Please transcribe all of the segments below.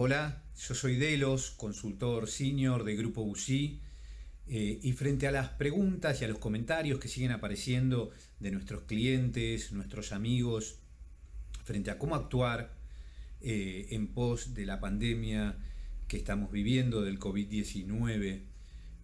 Hola, yo soy Delos, consultor senior de Grupo UCI, y frente a las preguntas y a los comentarios que siguen apareciendo de nuestros clientes, nuestros amigos, frente a cómo actuar en pos de la pandemia que estamos viviendo del COVID-19,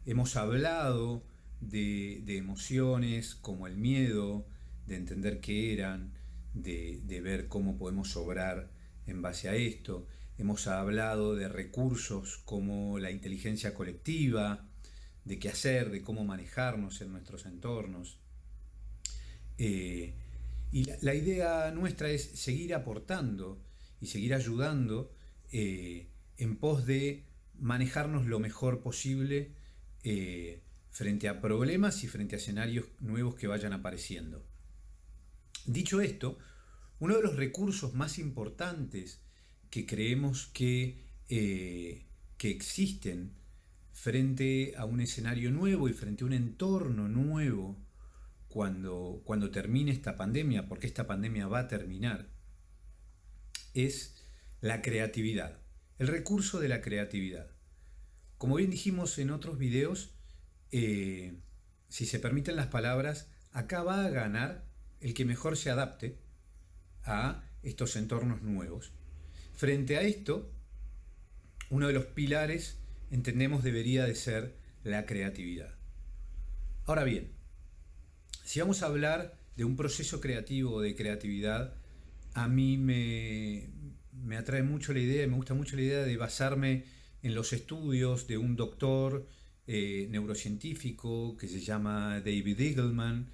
hemos hablado de emociones como el miedo, de entender qué eran, de ver cómo podemos obrar en base a esto. Hemos hablado de recursos como la inteligencia colectiva, de qué hacer, de cómo manejarnos en nuestros entornos. Y la idea nuestra es seguir aportando y seguir ayudando en pos de manejarnos lo mejor posible frente a problemas y frente a escenarios nuevos que vayan apareciendo. Dicho esto, uno de los recursos más importantes que creemos que existen frente a un escenario nuevo y frente a un entorno nuevo cuando termine esta pandemia, porque esta pandemia va a terminar, es la creatividad, el recurso de la creatividad. Como bien dijimos en otros videos, si se permiten las palabras, acá va a ganar el que mejor se adapte a estos entornos nuevos. Frente a esto, uno de los pilares, entendemos, debería de ser la creatividad. Ahora bien, si vamos a hablar de un proceso creativo o de creatividad, a mí me atrae mucho la idea, me gusta mucho la idea de basarme en los estudios de un doctor neurocientífico que se llama David Eagleman.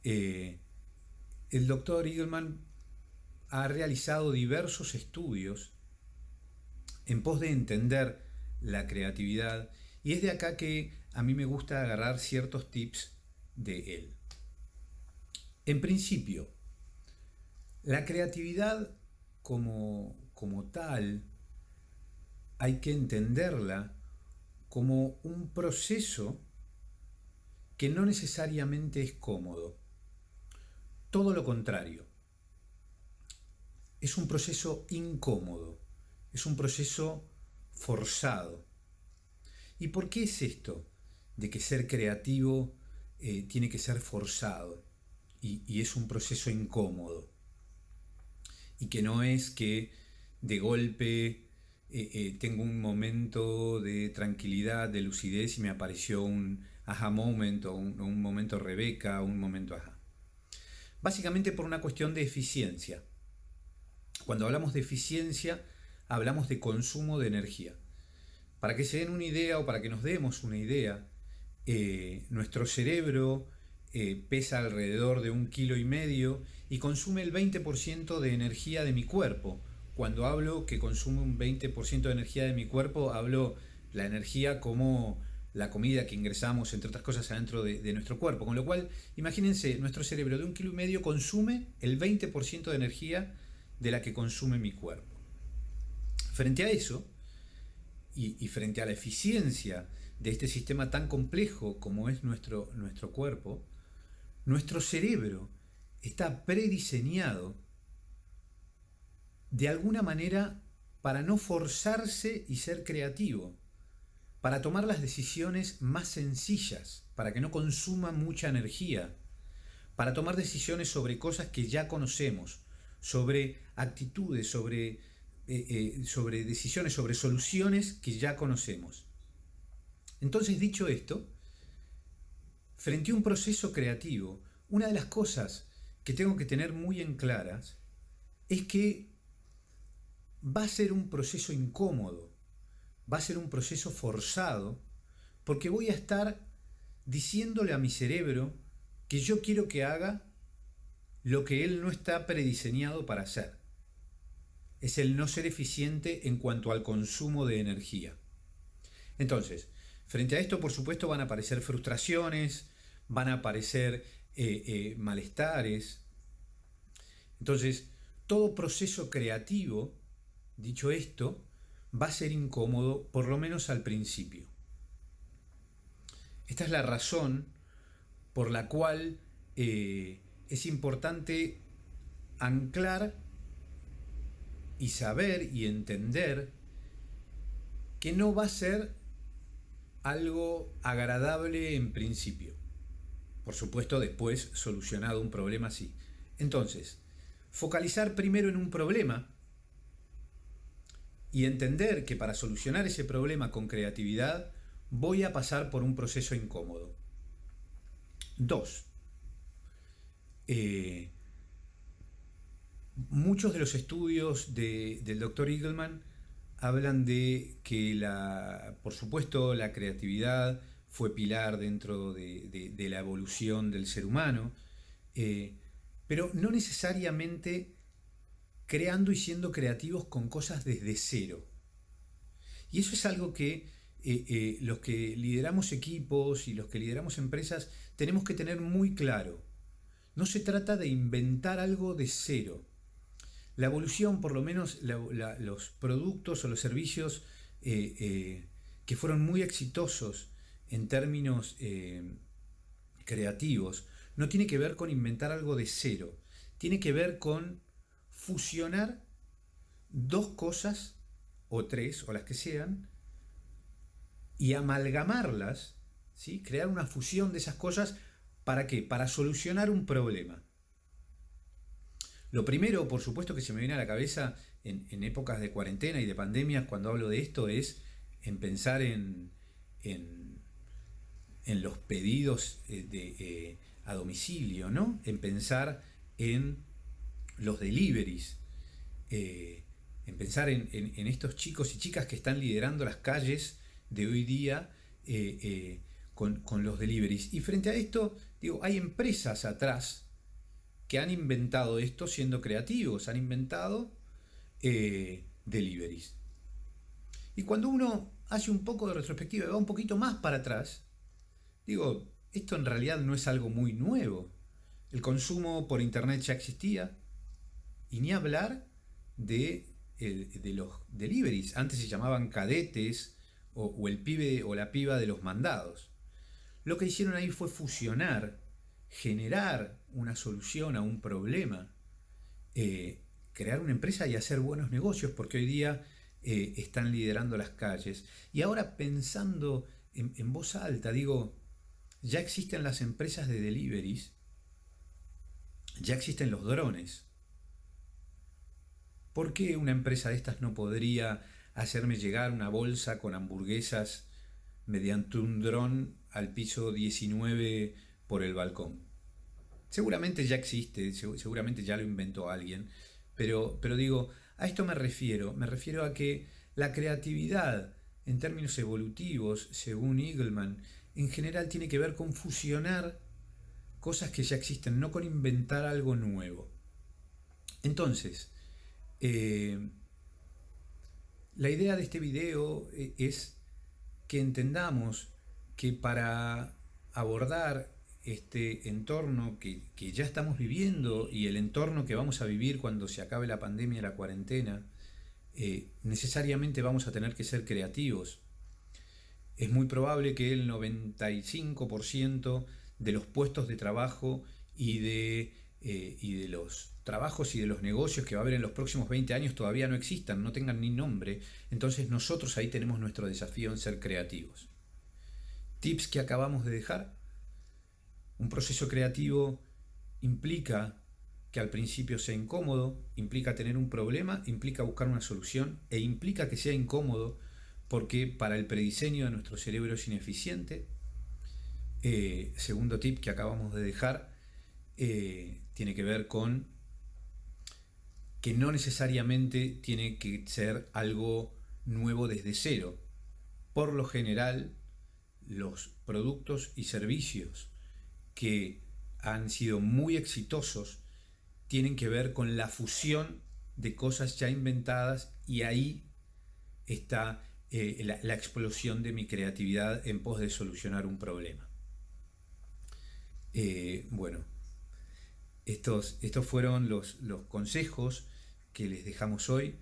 El doctor Eagleman ha realizado diversos estudios en pos de entender la creatividad, y es de acá que a mí me gusta agarrar ciertos tips de él. En principio, la creatividad como tal hay que entenderla como un proceso que no necesariamente es cómodo. Todo lo contrario. Es un proceso incómodo, es un proceso forzado. ¿Y por qué es esto de que ser creativo tiene que ser forzado y es un proceso incómodo? Y que no es que de golpe tengo un momento de tranquilidad, de lucidez y me apareció un aha moment o un momento Rebeca, un momento aha. Básicamente por una cuestión de eficiencia. Cuando hablamos de eficiencia, hablamos de consumo de energía. Para que se den una idea o para que nos demos una idea, nuestro cerebro pesa alrededor de 1,5 kilos y consume el 20% de energía de mi cuerpo. Cuando hablo que consume un 20% de energía de mi cuerpo, hablo la energía como la comida que ingresamos, entre otras cosas, adentro de nuestro cuerpo. Con lo cual, imagínense, nuestro cerebro de 1,5 kilos consume el 20% de energía de la que consume mi cuerpo. Frente a eso, y frente a la eficiencia de este sistema tan complejo como es nuestro cuerpo, nuestro cerebro está prediseñado de alguna manera para no forzarse y ser creativo, para tomar las decisiones más sencillas, para que no consuma mucha energía, para tomar decisiones sobre cosas que ya conocemos, sobre actitudes, sobre decisiones, sobre soluciones que ya conocemos. Entonces, dicho esto, frente a un proceso creativo, una de las cosas que tengo que tener muy en claras es que va a ser un proceso incómodo, va a ser un proceso forzado, porque voy a estar diciéndole a mi cerebro que yo quiero que haga lo que él no está prediseñado para hacer. Es el no ser eficiente en cuanto al consumo de energía. Entonces, frente a esto, por supuesto, van a aparecer frustraciones, van a aparecer malestares. Entonces, todo proceso creativo, dicho esto, va a ser incómodo, por lo menos al principio. Esta es la razón por la cual es importante anclar y saber y entender que no va a ser algo agradable en principio. Por supuesto, después solucionado un problema así. Entonces, focalizar primero en un problema y entender que para solucionar ese problema con creatividad voy a pasar por un proceso incómodo. 2. Muchos de los estudios del Dr. Eagleman hablan de que, por supuesto, la creatividad fue pilar dentro de la evolución del ser humano, pero no necesariamente creando y siendo creativos con cosas desde cero. Y eso es algo que los que lideramos equipos y los que lideramos empresas tenemos que tener muy claro. No se trata de inventar algo de cero. La evolución, por lo menos los productos o los servicios que fueron muy exitosos en términos creativos, no tiene que ver con inventar algo de cero. Tiene que ver con fusionar dos cosas, o tres, o las que sean, y amalgamarlas, ¿sí? Crear una fusión de esas cosas. ¿Para qué? Para solucionar un problema. Lo primero, por supuesto, que se me viene a la cabeza en épocas de cuarentena y de pandemia cuando hablo de esto es en pensar en los pedidos a domicilio, ¿no? En pensar en los deliveries, en pensar en estos chicos y chicas que están liderando las calles de hoy día con los deliveries. Y frente a esto, digo, hay empresas atrás que han inventado esto siendo creativos, han inventado deliveries. Y cuando uno hace un poco de retrospectiva y va un poquito más para atrás, digo, esto en realidad no es algo muy nuevo. El consumo por internet ya existía, y ni hablar de los deliveries. Antes se llamaban cadetes o el pibe o la piba de los mandados. Lo que hicieron ahí fue fusionar, generar una solución a un problema, crear una empresa y hacer buenos negocios, porque hoy día están liderando las calles. Y ahora, pensando en voz alta, digo, ya existen las empresas de deliveries, ya existen los drones. ¿Por qué una empresa de estas no podría hacerme llegar una bolsa con hamburguesas mediante un dron al piso 19 por el balcón? Seguramente ya existe, seguramente ya lo inventó alguien, pero digo, a esto me refiero a que la creatividad en términos evolutivos, según Eagleman, en general tiene que ver con fusionar cosas que ya existen, no con inventar algo nuevo. Entonces, la idea de este video es que entendamos que para abordar este entorno que ya estamos viviendo y el entorno que vamos a vivir cuando se acabe la pandemia y la cuarentena, necesariamente vamos a tener que ser creativos. Es muy probable que el 95% de los puestos de trabajo y de los trabajos y de los negocios que va a haber en los próximos 20 años todavía no existan, no tengan ni nombre. Entonces nosotros ahí tenemos nuestro desafío en ser creativos. Tips que acabamos de dejar. Un proceso creativo implica que al principio sea incómodo, implica tener un problema, implica buscar una solución e implica que sea incómodo porque para el prediseño de nuestro cerebro es ineficiente. Segundo tip que acabamos de dejar tiene que ver con que no necesariamente tiene que ser algo nuevo desde cero. Por lo general, los productos y servicios que han sido muy exitosos tienen que ver con la fusión de cosas ya inventadas, y ahí está la explosión de mi creatividad en pos de solucionar un problema. Bueno, estos fueron los consejos que les dejamos hoy.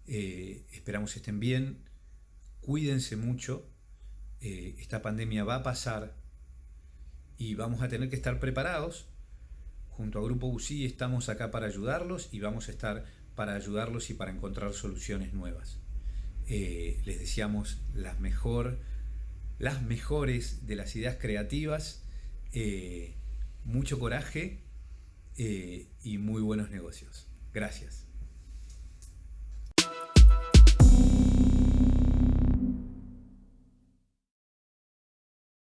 Esperamos estén bien, cuídense mucho. Esta pandemia va a pasar y vamos a tener que estar preparados. Junto a Grupo UCI estamos acá para ayudarlos y vamos a estar para ayudarlos y para encontrar soluciones nuevas. Les deseamos las mejores de las ideas creativas, mucho coraje y muy buenos negocios. Gracias.